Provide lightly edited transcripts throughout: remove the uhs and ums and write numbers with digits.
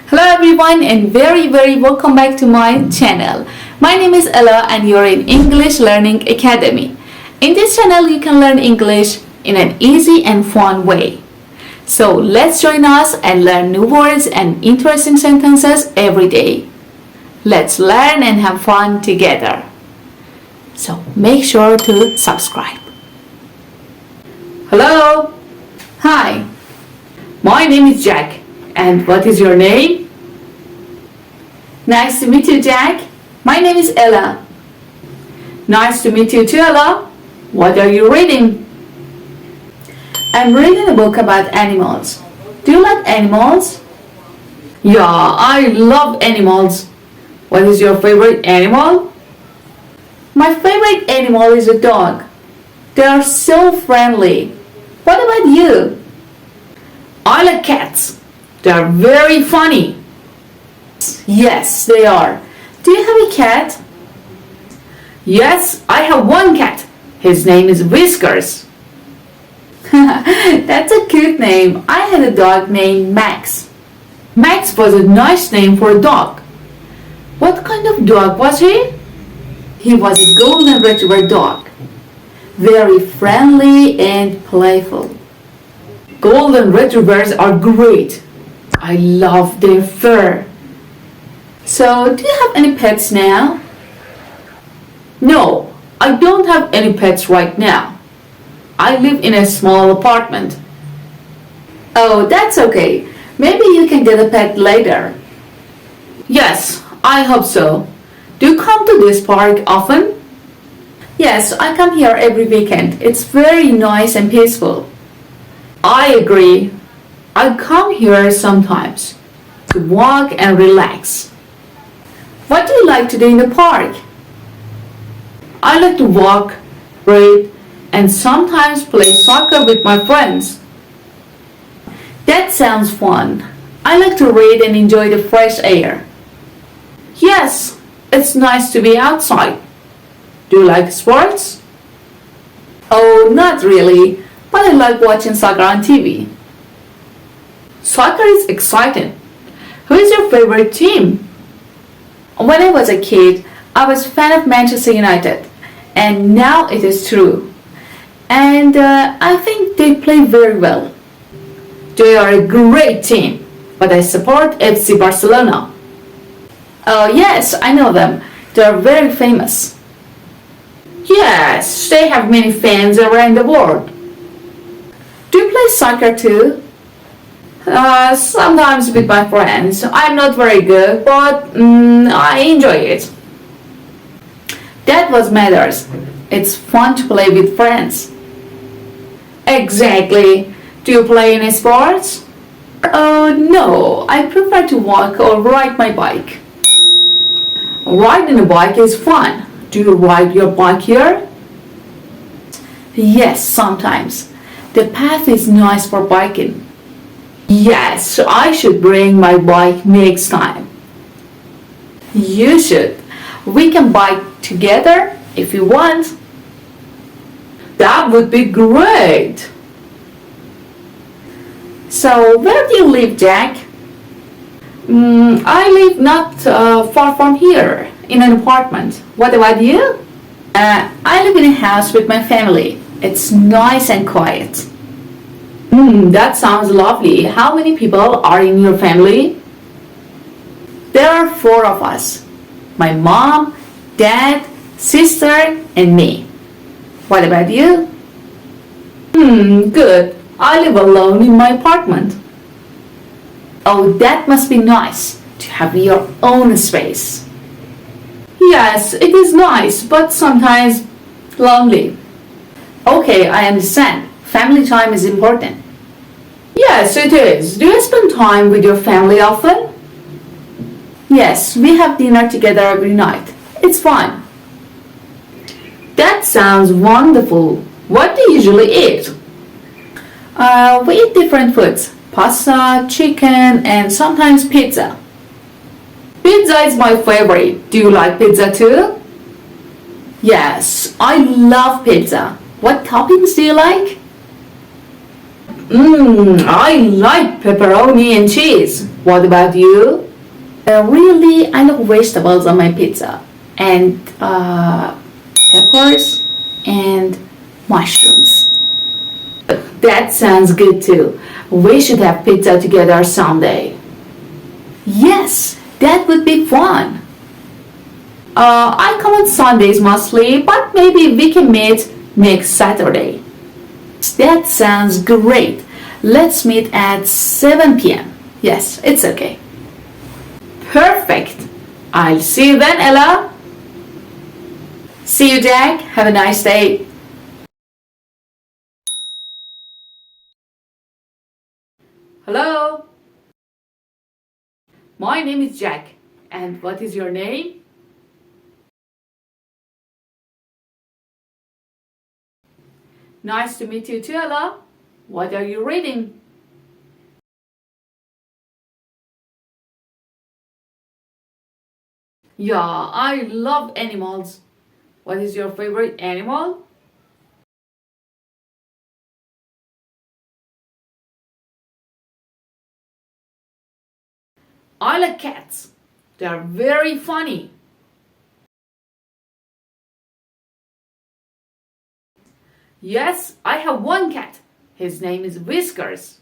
Hello everyone and very welcome back to my channel. My name is Ella and you're in English Learning Academy. In this channel you can learn English in an easy and fun way. So let's join us and learn new words and interesting sentences every day. Let's learn and have fun together. So make sure to subscribe. Hello. Hi. My name is Jack. And what is your name? Nice to meet you, Jack. My name is Ella. Nice to meet you too, Ella. What are you reading? I'm reading a book about animals. Do you like animals? Yeah, I love animals. What is your favorite animal? My favorite animal is a dog. They are so friendly. What about you? I like cats. They are very funny. Yes, they are. Do you have a cat? Yes, I have one cat. His name is Whiskers. That's a cute name. I had a dog named Max. Max was a nice name for a dog. What kind of dog was he? He was a golden retriever dog. Very friendly and playful. Golden retrievers are great. I love their fur. So, do you have any pets now? No, I don't have any pets right now. I live in a small apartment. Oh, that's okay. Maybe you can get a pet later. Yes, I hope so. Do you come to this park often? Yes, I come here every weekend. It's very nice and peaceful. I agree. I come here sometimes to walk and relax. What do you like to do in the park? I like to walk, read, and sometimes play soccer with my friends. That sounds fun. I like to read and enjoy the fresh air. Yes, it's nice to be outside. Do you like sports? Oh, not really, but I like watching soccer on TV. Soccer is exciting. Who is your favorite team? When I was a kid, I was a fan of Manchester United, and now it is true. And I think they play very well. They are a great team, but I support FC Barcelona. Oh yes, I know them. They are very famous. Yes, they have many fans around the world. Do you play soccer too? Sometimes with my friends. I'm not very good, but I enjoy it. That what matters. It's fun to play with friends. Exactly. Do you play any sports? No. I prefer to walk or ride my bike. Riding a bike is fun. Do you ride your bike here? Yes, sometimes. The path is nice for biking. Yes, I should bring my bike next time. You should. We can bike together if you want. That would be great. So, where do you live, Jack? I live not far from here, in an apartment. What about you? I live in a house with my family. It's nice and quiet. That sounds lovely. How many people are in your family? There are 4 of us. My mom, dad, sister, and me. What about you? Good. I live alone in my apartment. Oh, that must be nice to have your own space. Yes, it is nice, but sometimes lonely. Okay, I understand. Family time is important. Yes, it is. Do you spend time with your family often? Yes, we have dinner together every night. It's fun. That sounds wonderful. What do you usually eat? We eat different foods. Pasta, chicken, and sometimes pizza. Pizza is my favorite. Do you like pizza too? Yes, I love pizza. What toppings do you like? I like pepperoni and cheese. What about you? Really, I love vegetables on my pizza and peppers and mushrooms. That sounds good too. We should have pizza together someday. Yes, that would be fun. I come on Sundays mostly, but maybe we can meet next Saturday. That sounds great. Let's meet at 7 p.m. Yes, it's okay. Perfect. I'll see you then, Ella. See you, Jack. Have a nice day. Hello. My name is Jack. And what is your name? Nice to meet you too, Ella. What are you reading? Yeah, I love animals. What is your favorite animal? I like cats. They are very funny. Yes, I have one cat. His name is Whiskers.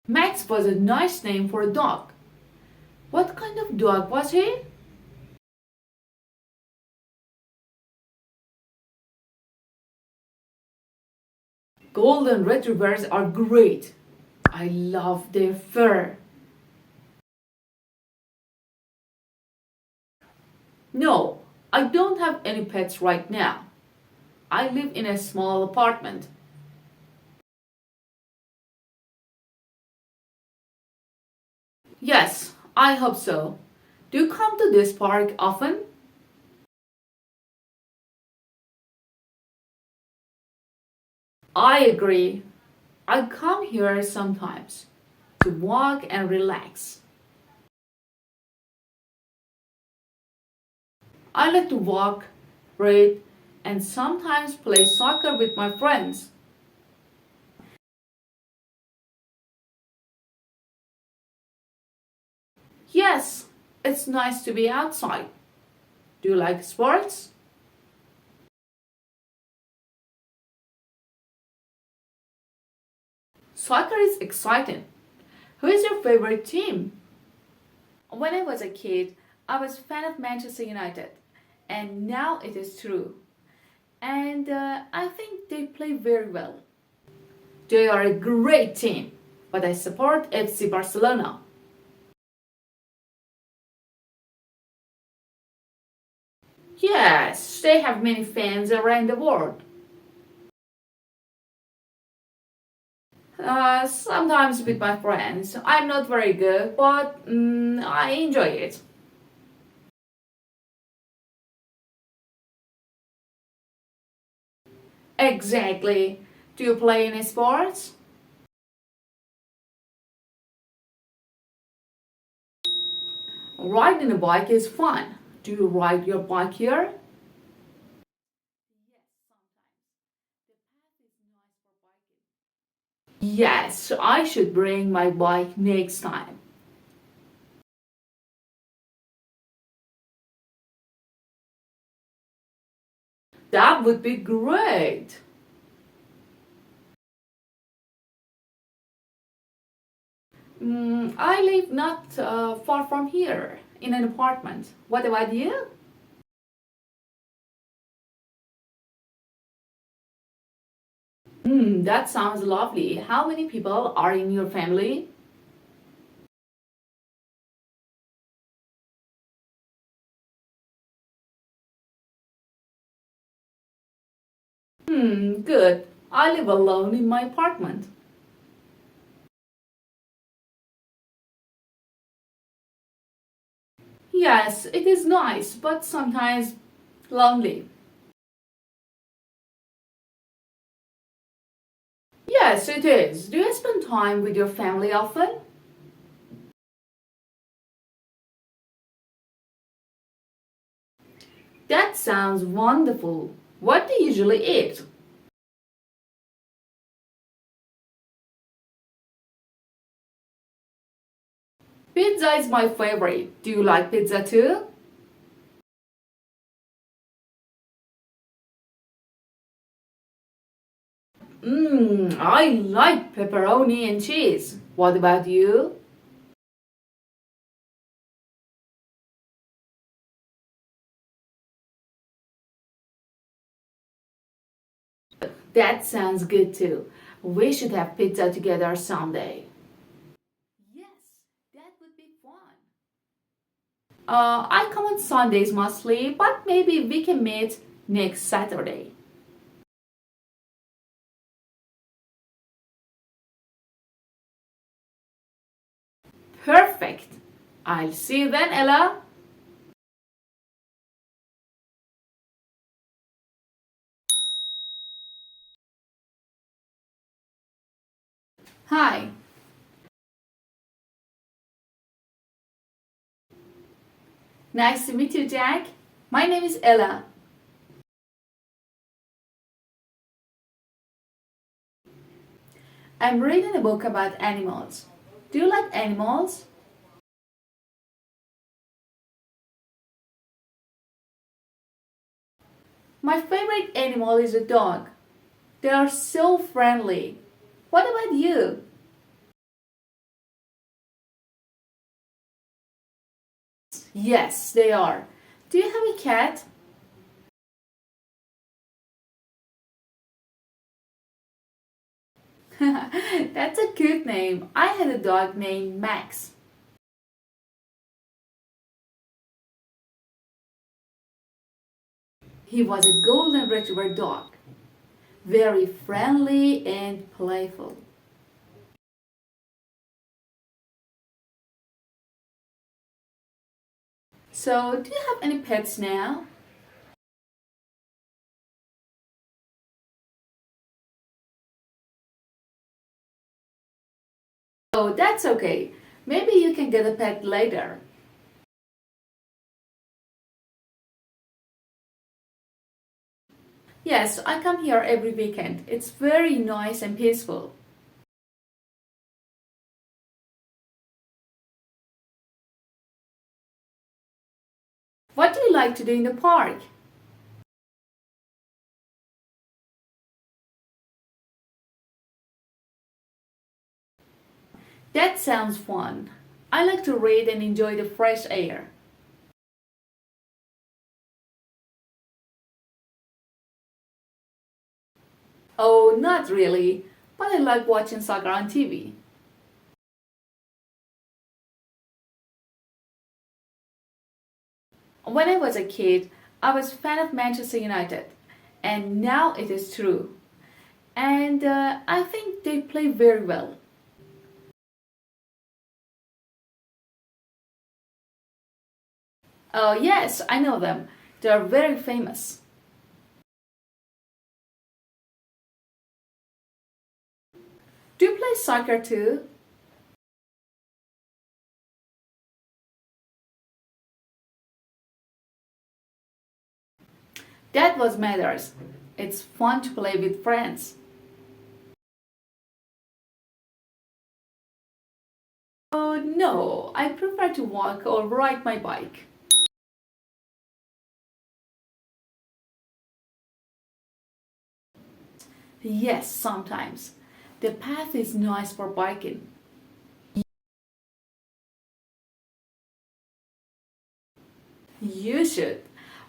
Max was a nice name for a dog. What kind of dog was he? Golden retrievers are great. I love their fur. No, I don't have any pets right now. I live in a small apartment. Yes, I hope so. Do you come to this park often? I agree. I come here sometimes to walk and relax. I like to walk, read, and sometimes play soccer with my friends. Yes, it's nice to be outside. Do you like sports? Soccer is exciting. Who is your favorite team? When I was a kid, I was a fan of Manchester United, and now it is true. And I think they play very well. They are a great team, but I support FC Barcelona. Yes, they have many fans around the world. Sometimes with my friends. I'm not very good, but I enjoy it. Exactly. Do you play any sports? Riding a bike is fun. Do you ride your bike here? Yes, I should bring my bike next time. That would be great. I live not far from here in an apartment. What about you? That sounds lovely. How many people are in your family? Good. I live alone in my apartment. Yes, it is nice, but sometimes lonely. Yes, it is. Do you spend time with your family often? That sounds wonderful. What do you usually eat? Pizza is my favorite. Do you like pizza too? I like pepperoni and cheese. What about you? That sounds good too. We should have pizza together someday. Yes, that would be fun. I come on Sundays mostly, but maybe we can meet next Saturday. Perfect. I'll see you then, Ella. Hi. Nice to meet you, Jack. My name is Ella. I'm reading a book about animals. Do you like animals? My favorite animal is a dog. They are so friendly. What about you? Yes, they are. Do you have a cat? That's a cute name. I had a dog named Max. He was a golden retriever dog, very friendly and playful. So, do you have any pets now? Oh, that's okay. Maybe you can get a pet later. Yes, I come here every weekend. It's very nice and peaceful. What do you like to do in the park? That sounds fun. I like to read and enjoy the fresh air. Oh, not really, but I like watching soccer on TV. When I was a kid, I was a fan of Manchester United, and now it is true. And I think they play very well. Oh, yes, I know them. They are very famous. Do you play soccer too? That was matters. It's fun to play with friends. Oh, no, I prefer to walk or ride my bike. Yes, sometimes. The path is nice for biking. You should.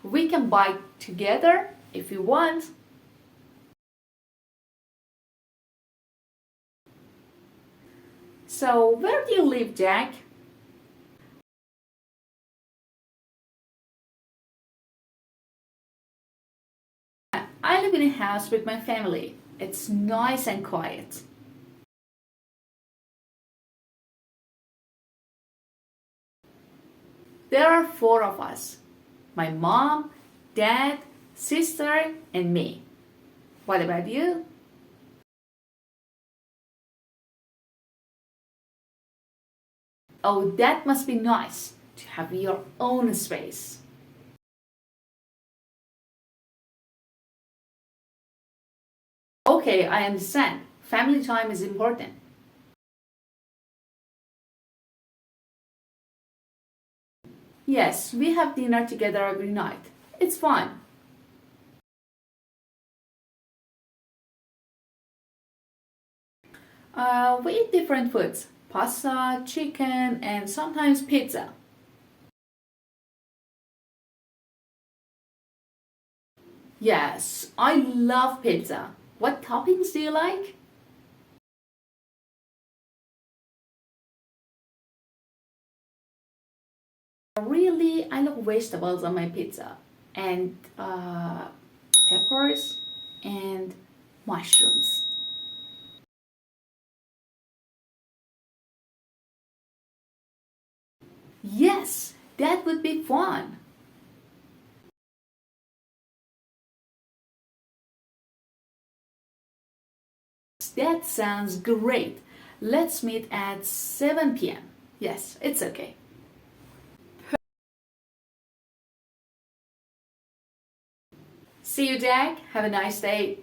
We can bike together if you want. So, where do you live, Jack? I live in a house with my family. It's nice and quiet. There are four of us: my mom, dad, sister, and me. What about you? Oh, that must be nice to have your own space. Okay, I understand. Family time is important. Yes, we have dinner together every night. It's fun. We eat different foods: pasta, chicken, and sometimes pizza. Yes, I love pizza. What toppings do you like? Really, I love vegetables on my pizza, and peppers and mushrooms. Yes, that would be fun. That sounds great. Let's meet at 7 p.m. Yes, it's okay. See you, Jack. Have a nice day.